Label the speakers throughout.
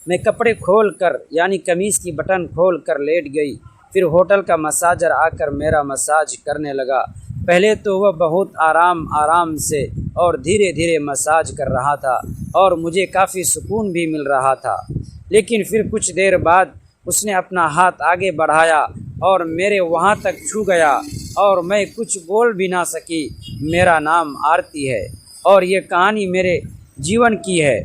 Speaker 1: मैं कपड़े खोल कर यानी कमीज़ की बटन खोल कर लेट गई। फिर होटल का मसाजर आकर मेरा मसाज करने लगा। पहले तो वह बहुत आराम आराम से और धीरे धीरे मसाज कर रहा था और मुझे काफ़ी सुकून भी मिल रहा था। लेकिन फिर कुछ देर बाद उसने अपना हाथ आगे बढ़ाया और मेरे वहाँ तक छू गया और मैं कुछ बोल भी ना सकी। मेरा नाम आरती है और ये कहानी मेरे जीवन की है।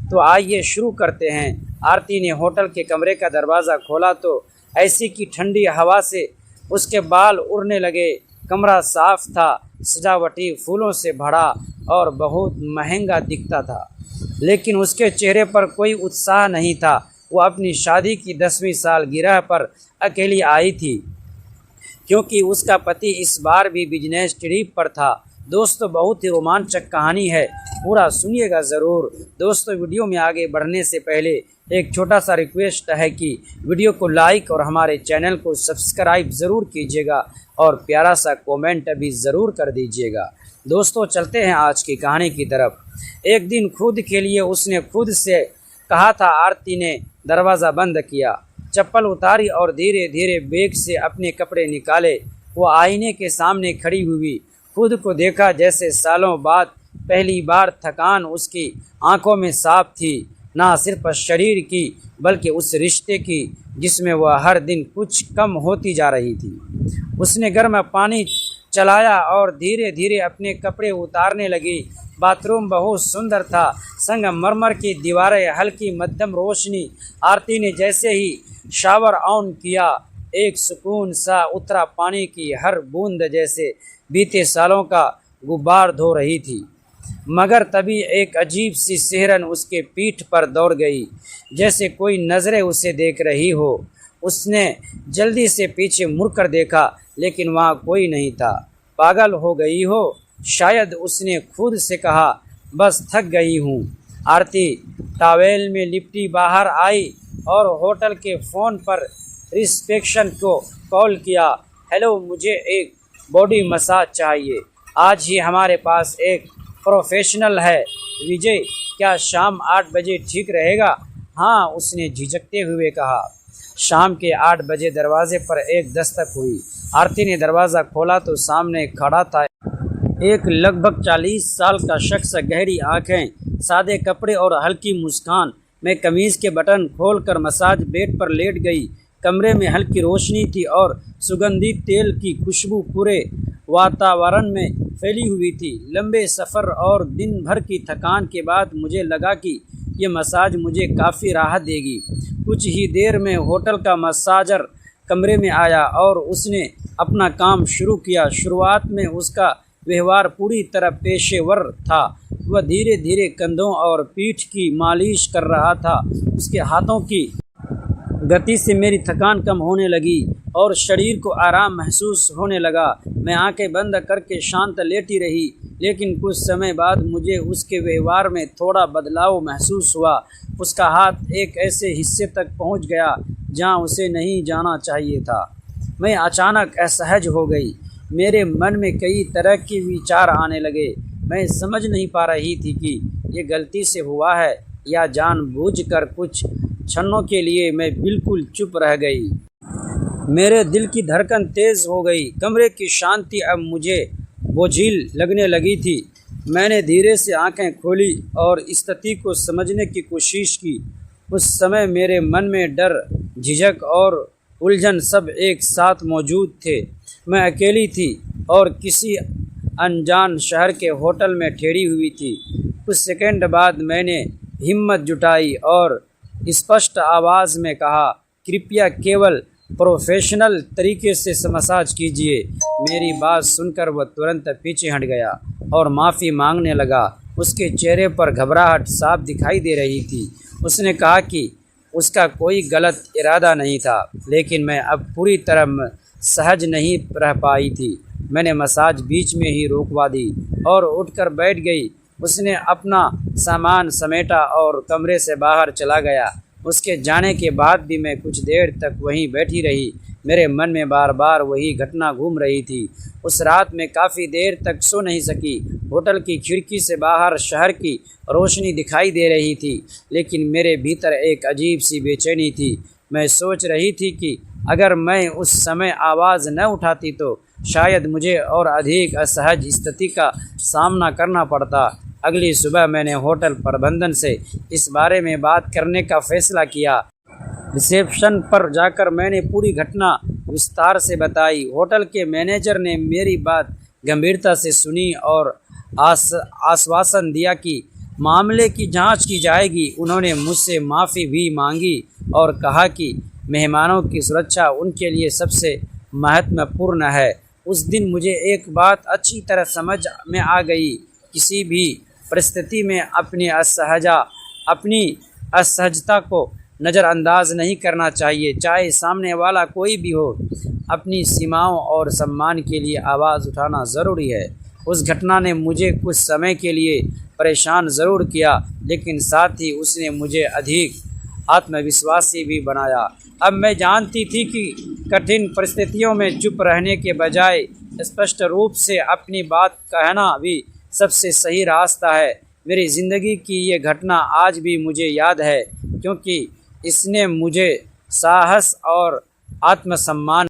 Speaker 1: तो आइए शुरू करते हैं। आरती ने होटल के कमरे का दरवाज़ा खोला तो ऐसी की ठंडी हवा से उसके बाल उड़ने लगे। कमरा साफ था, सजावटी फूलों से भरा और बहुत महंगा दिखता था, लेकिन उसके चेहरे पर कोई उत्साह नहीं था। वो अपनी शादी की 10वीं सालगिरह पर अकेली आई थी, क्योंकि उसका पति इस बार भी बिजनेस ट्रिप पर था। दोस्तों, बहुत ही रोमांचक कहानी है, पूरा सुनिएगा ज़रूर। दोस्तों, वीडियो में आगे बढ़ने से पहले एक छोटा सा रिक्वेस्ट है कि वीडियो को लाइक और हमारे चैनल को सब्सक्राइब ज़रूर कीजिएगा और प्यारा सा कमेंट भी ज़रूर कर दीजिएगा। दोस्तों, चलते हैं आज की कहानी की तरफ। एक दिन खुद के लिए उसने खुद से कहा था। आरती ने दरवाज़ा बंद किया, चप्पल उतारी और धीरे धीरे बैग से अपने कपड़े निकाले। वो आईने के सामने खड़ी हुई, खुद को देखा जैसे सालों बाद पहली बार। थकान उसकी आंखों में साफ थी, ना सिर्फ शरीर की बल्कि उस रिश्ते की जिसमें वह हर दिन कुछ कम होती जा रही थी। उसने गर्म पानी चलाया और धीरे धीरे अपने कपड़े उतारने लगी। बाथरूम बहुत सुंदर था, संगमरमर की दीवारें, हल्की मध्यम रोशनी। आरती ने जैसे ही शावर ऑन किया, एक सुकून सा उतरा। पानी की हर बूंद जैसे बीते सालों का गुब्बार धो रही थी। मगर तभी एक अजीब सी सिहरन उसके पीठ पर दौड़ गई, जैसे कोई नज़रें उसे देख रही हो। उसने जल्दी से पीछे मुड़कर देखा, लेकिन वहाँ कोई नहीं था। पागल हो गई हो शायद, उसने खुद से कहा। बस थक गई हूँ। आरती टॉवेल में लिपटी बाहर आई और होटल के फ़ोन पर रिसेप्शन को कॉल किया। हेलो, मुझे एक बॉडी मसाज चाहिए। आज ही हमारे पास एक प्रोफेशनल है। विजय, क्या शाम 8 बजे ठीक रहेगा? हाँ, उसने झिझकते हुए कहा। शाम के 8 बजे दरवाजे पर एक दस्तक हुई। आरती ने दरवाज़ा खोला तो सामने खड़ा था एक लगभग 40 साल का शख्स। गहरी आंखें, सादे कपड़े और हल्की मुस्कान में कमीज़ के बटन खोलकर मसाज बेड पर लेट गई। कमरे में हल्की रोशनी थी और सुगंधित तेल की खुशबू पूरे वातावरण में फैली हुई थी। लंबे सफ़र और दिन भर की थकान के बाद मुझे लगा कि ये मसाज मुझे काफ़ी राहत देगी। कुछ ही देर में होटल का मसाजर कमरे में आया और उसने अपना काम शुरू किया। शुरुआत में उसका व्यवहार पूरी तरह पेशेवर था। वह धीरे धीरे कंधों और पीठ की मालिश कर रहा था। उसके हाथों की गति से मेरी थकान कम होने लगी और शरीर को आराम महसूस होने लगा। मैं आंखें बंद करके शांत लेटी रही, लेकिन कुछ समय बाद मुझे उसके व्यवहार में थोड़ा बदलाव महसूस हुआ। उसका हाथ एक ऐसे हिस्से तक पहुंच गया जहां उसे नहीं जाना चाहिए था। मैं अचानक असहज हो गई। मेरे मन में कई तरह के विचार आने लगे। मैं समझ नहीं पा रही थी कि ये गलती से हुआ है या जानबूझकर। कुछ क्षणों के लिए मैं बिल्कुल चुप रह गई। मेरे दिल की धड़कन तेज़ हो गई। कमरे की शांति अब मुझे बोझिल लगने लगी थी। मैंने धीरे से आंखें खोली और स्थिति को समझने की कोशिश की। उस समय मेरे मन में डर, झिझक और उलझन सब एक साथ मौजूद थे। मैं अकेली थी और किसी अनजान शहर के होटल में ठहरी हुई थी। कुछ सेकंड बाद मैंने हिम्मत जुटाई और स्पष्ट आवाज़ में कहा, कृपया केवल प्रोफेशनल तरीके से मसाज कीजिए। मेरी बात सुनकर वह तुरंत पीछे हट गया और माफ़ी मांगने लगा। उसके चेहरे पर घबराहट साफ दिखाई दे रही थी। उसने कहा कि उसका कोई गलत इरादा नहीं था, लेकिन मैं अब पूरी तरह सहज नहीं रह पाई थी। मैंने मसाज बीच में ही रोकवा दी और उठकर बैठ गई। उसने अपना सामान समेटा और कमरे से बाहर चला गया। उसके जाने के बाद भी मैं कुछ देर तक वहीं बैठी रही। मेरे मन में बार बार वही घटना घूम रही थी। उस रात मैं काफ़ी देर तक सो नहीं सकी होटल की खिड़की से बाहर शहर की रोशनी दिखाई दे रही थी, लेकिन मेरे भीतर एक अजीब सी बेचैनी थी। मैं सोच रही थी कि अगर मैं उस समय आवाज़ न उठाती तो शायद मुझे और अधिक असहज स्थिति का सामना करना पड़ता। अगली सुबह मैंने होटल प्रबंधन से इस बारे में बात करने का फैसला किया। रिसेप्शन पर जाकर मैंने पूरी घटना विस्तार से बताई। होटल के मैनेजर ने मेरी बात गंभीरता से सुनी और आश्वासन दिया कि मामले की जांच की जाएगी। उन्होंने मुझसे माफ़ी भी मांगी और कहा कि मेहमानों की सुरक्षा उनके लिए सबसे महत्वपूर्ण है। उस दिन मुझे एक बात अच्छी तरह समझ में आ गई, किसी भी परिस्थिति में अपनी असहजता को नज़रअंदाज नहीं करना चाहिए, चाहे सामने वाला कोई भी हो। अपनी सीमाओं और सम्मान के लिए आवाज़ उठाना ज़रूरी है। उस घटना ने मुझे कुछ समय के लिए परेशान ज़रूर किया, लेकिन साथ ही उसने मुझे अधिक आत्मविश्वासी भी बनाया। अब मैं जानती थी कि कठिन परिस्थितियों में चुप रहने के बजाय स्पष्ट रूप से अपनी बात कहना भी सबसे सही रास्ता है। मेरी ज़िंदगी की ये घटना आज भी मुझे याद है, क्योंकि इसने मुझे साहस और आत्मसम्मान